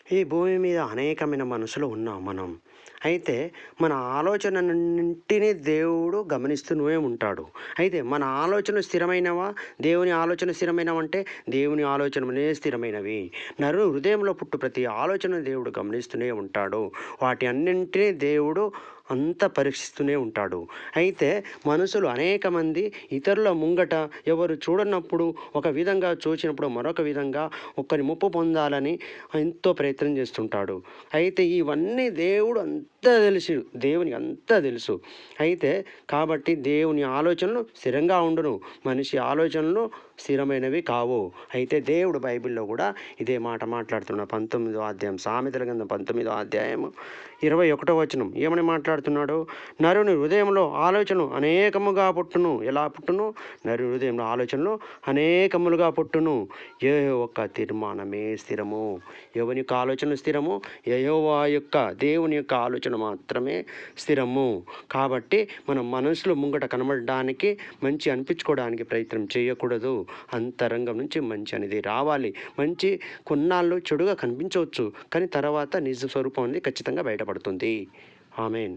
ఈ భూమి మీద అనేకమైన మనసులు ఉన్నాం మనం. అయితే మన ఆలోచనలన్నింటినీ దేవుడు గమనిస్తూనే ఉంటాడు. అయితే మన ఆలోచనలు స్థిరమైనవా? దేవుని ఆలోచన స్థిరమైనవా అంటే దేవుని ఆలోచనలే స్థిరమైనవి. హృదయంలో పుట్టు ప్రతి ఆలోచన దేవుడు గమనిస్తూనే ఉంటాడు. వాటి అన్నింటినీ దేవుడు అంతా పరీక్షిస్తూనే ఉంటాడు. అయితే మనుషులు అనేక మంది ఇతరుల ముంగట ఎవరు చూడనప్పుడు ఒక విధంగా చూచినప్పుడు మరొక విధంగా ఒకరి ముప్పు పొందాలని ఎంతో ప్రయత్నం చేస్తుంటాడు. అయితే ఇవన్నీ దేవుడు అంతా తెలుసు, దేవునికి అంతా తెలుసు. అయితే కాబట్టి దేవుని ఆలోచనలు స్థిరంగా ఉండును, మనిషి ఆలోచనలు స్థిరమైనవి కావు. అయితే దేవుడు బైబిల్లో కూడా ఇదే మాట మాట్లాడుతున్నాడు. 19వ అధ్యాయం, సామెతల గ్రంథం 19వ అధ్యాయం 21వ వచనం ఏమని మాట్లాడుతున్నాడు? నరుని హృదయంలో ఆలోచన అనేకముగా పుట్టును. ఎలా పుట్టును? నరుని హృదయంలో ఆలోచనలు అనేకములుగా పుట్టును. ఏ ఒక్క తీర్మానమే స్థిరము. ఎవని యొక్క ఆలోచన స్థిరము? యెహోవా యొక్క దేవుని యొక్క ఆలోచన మాత్రమే స్థిరము. కాబట్టి మనం మనసులో ముంగట కనబడడానికి, మంచి అనిపించుకోవడానికి ప్రయత్నం చేయకూడదు. అంతరంగం నుంచి మంచి అనేది రావాలి. మంచి కొన్నాళ్ళు చెడుగా కనిపించవచ్చు, కానీ తర్వాత నిజ స్వరూపం అనేది ఖచ్చితంగా బయటపడుతుంది. ఆమేన్.